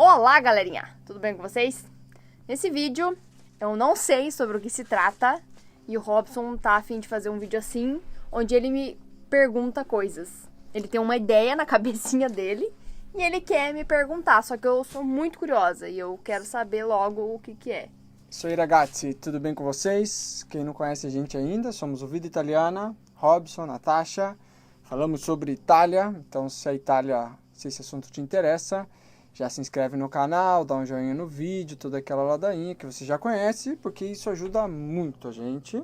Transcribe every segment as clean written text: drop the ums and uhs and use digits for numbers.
Olá, galerinha! Tudo bem com vocês? Nesse vídeo, eu não sei sobre o que se trata e o Robson tá a fim de fazer um vídeo assim, onde ele me pergunta coisas. Ele tem uma ideia na cabecinha dele e ele quer me perguntar, só que eu sou muito curiosa e eu quero saber logo o que é. Oi ragazzi, tudo bem com vocês? Quem não conhece a gente ainda, somos o Vida Italiana, Robson, Natasha. Falamos sobre Itália, então se esse assunto te interessa, já se inscreve no canal, dá um joinha no vídeo, toda aquela ladainha que você já conhece, porque isso ajuda muito a gente.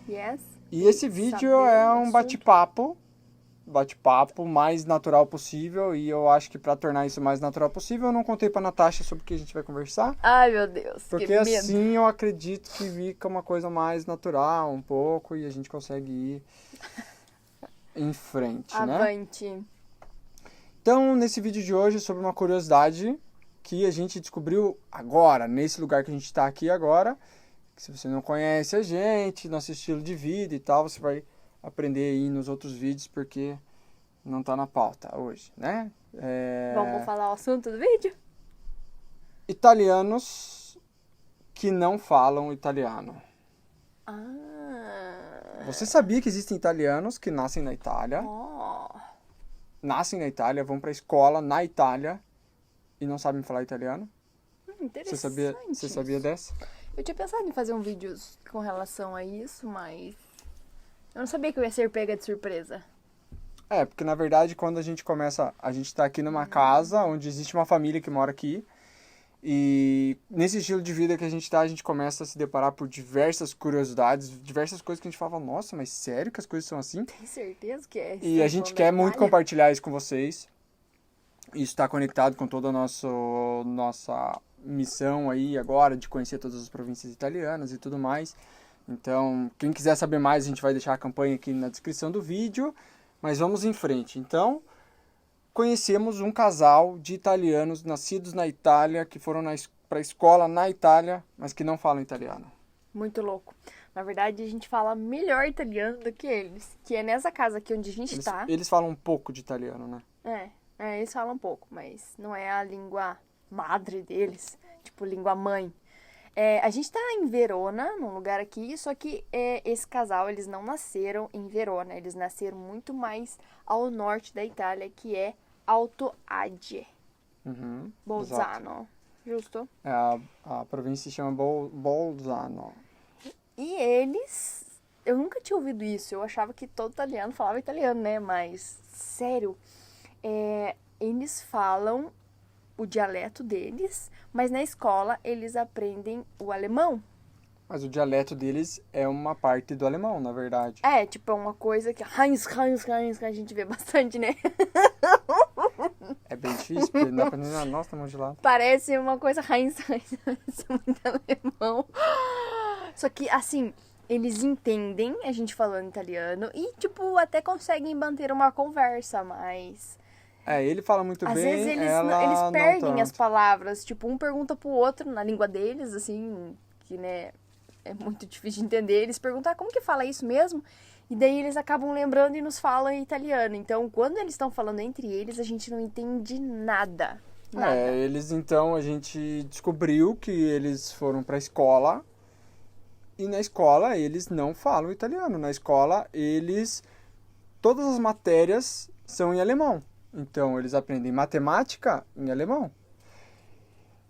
Yes. E esse vídeo é um bate-papo mais natural possível, e eu acho que para tornar isso mais natural possível, eu não contei pra Natasha sobre o que a gente vai conversar. Ai, meu Deus, porque que medo. assim eu acredito que fica uma coisa mais natural um pouco e a gente consegue ir em frente, né? Avante. Então, nesse vídeo de hoje, sobre uma curiosidade que a gente descobriu agora, nesse lugar que a gente está aqui agora. Que se você não conhece a gente, nosso estilo de vida e tal, você vai aprender aí nos outros vídeos, porque não tá na pauta hoje, né? Vamos falar o assunto do vídeo? Italianos que não falam italiano. Você sabia que existem italianos que nascem na Itália? Nascem na Itália, vão pra escola na Itália e não sabem falar italiano? Interessante. Você sabia dessa? Eu tinha pensado em fazer um vídeo com relação a isso, mas eu não sabia que eu ia ser pega de surpresa. Porque na verdade quando a gente tá aqui numa casa onde existe uma família que mora aqui, e nesse estilo de vida que a gente começa a se deparar por diversas curiosidades, diversas coisas que a gente fala, nossa, mas sério que as coisas são assim? Tem certeza que é? E a gente quer muito compartilhar isso com vocês. Isso está conectado com toda a nossa missão aí agora de conhecer todas as províncias italianas e tudo mais. Então, quem quiser saber mais, a gente vai deixar a campanha aqui na descrição do vídeo. Mas vamos em frente. Então, conhecemos um casal de italianos nascidos na Itália, que foram para a escola na Itália, mas que não falam italiano. Muito louco. Na verdade, a gente fala melhor italiano do que eles. Que é nessa casa aqui onde a gente tá. Eles falam um pouco de italiano, né? Eles falam um pouco, mas não é a língua madre deles, tipo língua mãe. A gente tá em Verona, num lugar aqui, só que esse casal, eles não nasceram em Verona, eles nasceram muito mais ao norte da Itália, que é Alto Adige. Bolzano, justo? A província se chama Bolzano. E eles, eu nunca tinha ouvido isso, eu achava que todo italiano falava italiano, né? Mas, sério, eles falam o dialeto deles, mas na escola eles aprendem o alemão. Mas o dialeto deles é uma parte do alemão, na verdade. Tipo, é uma coisa que Heinz, a gente vê bastante, né? É bem difícil, porque não dá pra nem... Nossa, tá mão de lado. Parece uma coisa Heinz, parece muito alemão. Só que, assim, eles entendem a gente falando italiano e, tipo, até conseguem manter uma conversa, mas... ele fala muito às bem, vezes eles perdem as palavras. Tipo, um pergunta pro outro na língua deles, assim, que, né, é muito difícil de entender. Eles perguntam, como que fala isso mesmo? E daí eles acabam lembrando e nos falam em italiano. Então, quando eles estão falando entre eles, a gente não entende nada. Então, a gente descobriu que eles foram pra escola. E na escola, eles não falam italiano. Na escola, todas as matérias são em alemão. Então, eles aprendem matemática em alemão.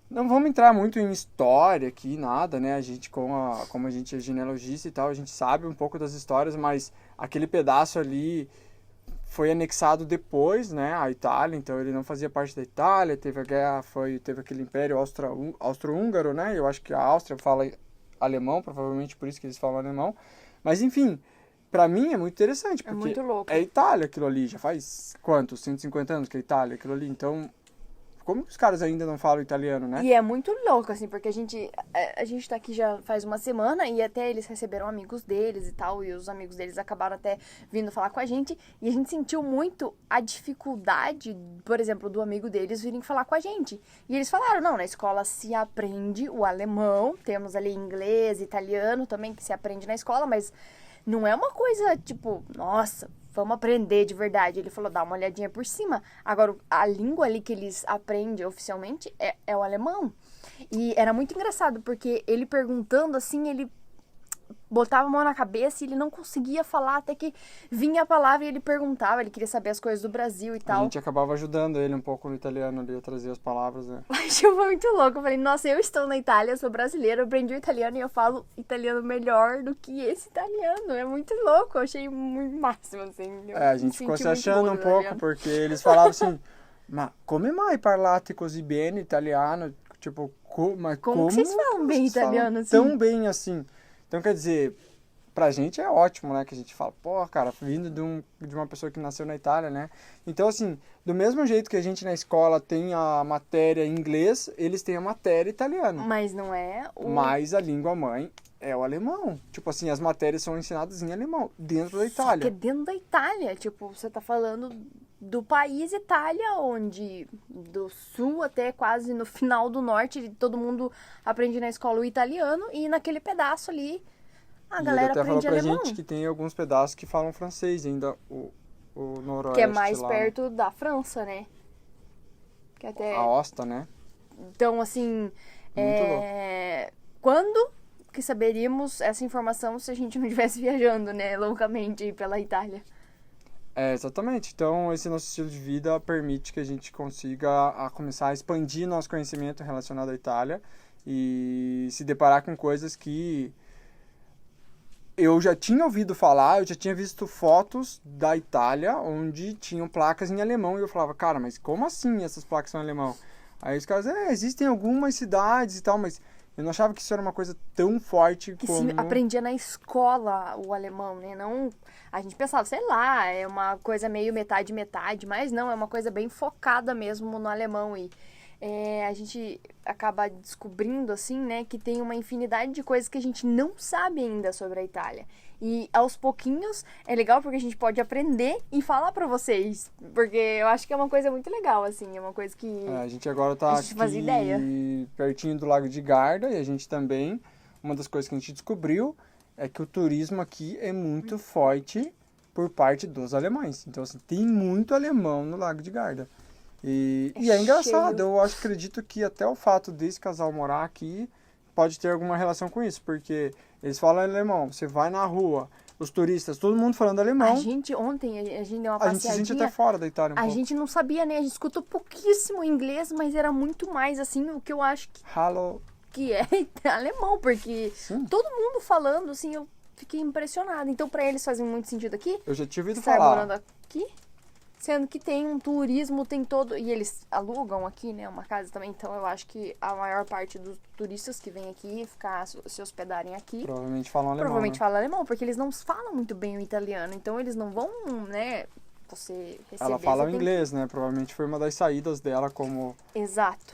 Não vamos entrar muito em história aqui, nada, né? A gente, como a gente é genealogista e tal, a gente sabe um pouco das histórias, mas aquele pedaço ali foi anexado depois, né, à Itália, então ele não fazia parte da Itália, teve a guerra, teve aquele império austro-húngaro, né? Eu acho que a Áustria fala alemão, provavelmente por isso que eles falam alemão. Mas, enfim... Pra mim é muito interessante, porque muito louco. É Itália aquilo ali, já faz quantos? 150 anos que é Itália aquilo ali, então como que os caras ainda não falam italiano, né? E é muito louco, assim, porque a gente tá aqui já faz uma semana e até eles receberam amigos deles e tal, e os amigos deles acabaram até vindo falar com a gente, e a gente sentiu muito a dificuldade, por exemplo, do amigo deles virem falar com a gente. E eles falaram, não, na escola se aprende o alemão, temos ali inglês, italiano também que se aprende na escola, mas... não é uma coisa, tipo, nossa, vamos aprender de verdade. Ele falou, dá uma olhadinha por cima. Agora, a língua ali que eles aprendem oficialmente é o alemão. E era muito engraçado, porque ele perguntando assim, ele botava a mão na cabeça e ele não conseguia falar, até que vinha a palavra e ele perguntava, ele queria saber as coisas do Brasil e A tal. gente acabava ajudando ele um pouco no italiano ali, a trazer as palavras, né? Achei muito louco. Eu falei, nossa, eu estou na Itália, sou brasileira, eu aprendi o italiano e eu falo italiano melhor do que esse italiano. É muito louco, eu achei muito máximo, assim. A gente ficou se achando um pouco, porque eles falavam assim, ma come mai parlate così bene italiano? Tipo, mas como que vocês falam bem vocês falam italiano assim? tão bem assim? Então, quer dizer, pra gente é ótimo, né? Que a gente fala, pô, cara, vindo de uma pessoa que nasceu na Itália, né? Então, assim, do mesmo jeito que a gente na escola tem a matéria em inglês, eles têm a matéria italiana. Mas não é o... Mas a língua mãe é o alemão. Tipo assim, as matérias são ensinadas em alemão, dentro da Itália. Só que é dentro da Itália. Tipo, você tá falando do país Itália, onde do sul até quase no final do norte, todo mundo aprende na escola o italiano, e naquele pedaço ali a galera aprende alemão. Ele até falou alemão. pra gente que tem alguns pedaços que falam francês ainda, o noroeste que é mais lá, perto da França, né? Que até... A Osta, né? Então, assim, quando que saberíamos essa informação se a gente não estivesse viajando, né, loucamente pela Itália? Exatamente. Então, esse nosso estilo de vida permite que a gente consiga começar a expandir nosso conhecimento relacionado à Itália e se deparar com coisas que eu já tinha ouvido falar, eu já tinha visto fotos da Itália onde tinham placas em alemão e eu falava, cara, mas como assim essas placas são em alemão? Aí os caras, existem algumas cidades e tal, mas eu não achava que isso era uma coisa tão forte que como... se aprendia na escola o alemão, né? Não, a gente pensava, sei lá, é uma coisa meio metade, mas não, é uma coisa bem focada mesmo no alemão. E a gente acaba descobrindo, assim, né, que tem uma infinidade de coisas que a gente não sabe ainda sobre a Itália. E aos pouquinhos é legal porque a gente pode aprender e falar pra vocês. Porque eu acho que é uma coisa muito legal, assim, é uma coisa que... a gente agora tá aqui pertinho do Lago de Garda e a gente também, uma das coisas que a gente descobriu é que o turismo aqui é muito forte por parte dos alemães. Então, assim, tem muito alemão no Lago de Garda. E é engraçado, eu acredito que até o fato desse casal morar aqui pode ter alguma relação com isso, porque eles falam alemão, você vai na rua, os turistas, todo mundo falando alemão. Ontem a gente deu uma passeadinha. A gente se sente até fora da Itália A gente não sabia, né? A gente escutou pouquíssimo inglês, mas era muito mais, assim, o que eu acho que é alemão, porque todo mundo falando, assim, eu fiquei impressionada. Então, pra eles fazem muito sentido aqui. Eu já tinha ouvido estar falar. morando aqui. Sendo que tem um turismo, tem todo... E eles alugam aqui, né? Uma casa também. Então, eu acho que a maior parte dos turistas que vêm aqui se hospedarem aqui... Provavelmente falam alemão, Provavelmente né? falam alemão, porque eles não falam muito bem o italiano. Então, eles não vão, né... Você receber... Ela fala o inglês, né? Provavelmente foi uma das saídas dela como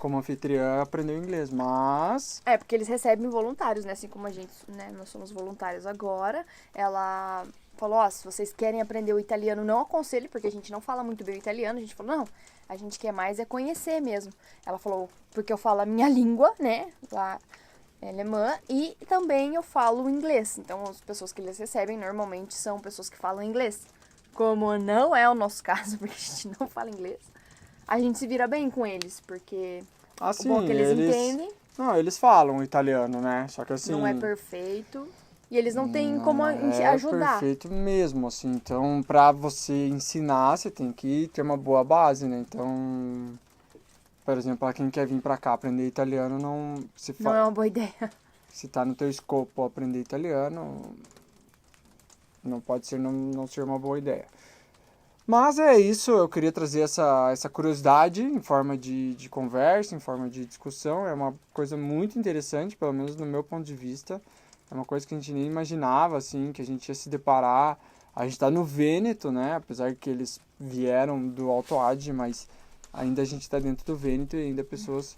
anfitriã, aprendeu inglês. Mas... porque eles recebem voluntários, né? Assim como a gente, né? Nós somos voluntários agora. Ela... falou, se vocês querem aprender o italiano, não aconselho, porque a gente não fala muito bem o italiano. A gente falou, não, a gente quer mais conhecer mesmo. Ela falou, porque eu falo a minha língua, né, lá alemã, e também eu falo inglês. Então, as pessoas que eles recebem normalmente são pessoas que falam inglês. Como não é o nosso caso, porque a gente não fala inglês, a gente se vira bem com eles, porque assim, o bom que eles entendem... Não, eles falam italiano, né, só que assim... Não é perfeito... E eles não têm como ajudar. É perfeito mesmo, assim. Então, pra você ensinar, você tem que ter uma boa base, né? Então, por exemplo, pra quem quer vir pra cá aprender italiano, não é uma boa ideia. Se tá no teu escopo aprender italiano, não pode ser, não ser uma boa ideia. Mas é isso, eu queria trazer essa curiosidade em forma de conversa, em forma de discussão. É uma coisa muito interessante, pelo menos no meu ponto de vista. É uma coisa que a gente nem imaginava, assim, que a gente ia se deparar. A gente está no Vêneto, né? Apesar que eles vieram do Alto Adige, mas ainda a gente está dentro do Vêneto e ainda pessoas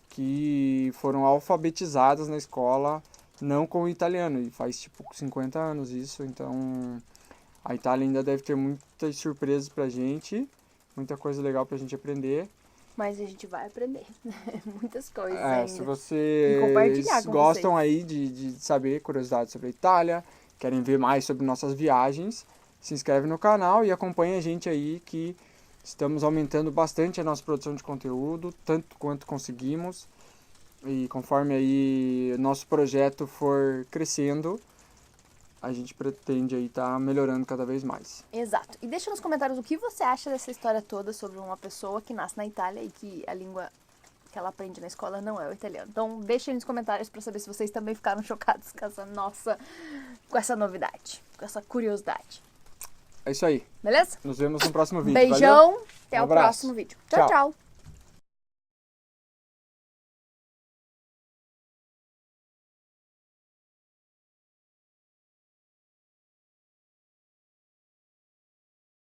que foram alfabetizadas na escola, não com o italiano. E faz, 50 anos isso. Então, a Itália ainda deve ter muitas surpresas pra gente, muita coisa legal pra gente aprender. Mas a gente vai aprender muitas coisas ainda. Se vocês gostam aí de saber curiosidades sobre a Itália, querem ver mais sobre nossas viagens, se inscreve no canal e acompanha a gente aí, que estamos aumentando bastante a nossa produção de conteúdo, tanto quanto conseguimos. E conforme aí nosso projeto for crescendo, a gente pretende aí estar melhorando cada vez mais. Exato. E deixa nos comentários o que você acha dessa história toda sobre uma pessoa que nasce na Itália e que a língua que ela aprende na escola não é o italiano. Então deixa aí nos comentários para saber se vocês também ficaram chocados com essa novidade, com essa curiosidade. É isso aí. Beleza? Nos vemos no próximo vídeo. Beijão, Valeu? até Um o abraço. próximo vídeo. Tchau, Tchau. tchau.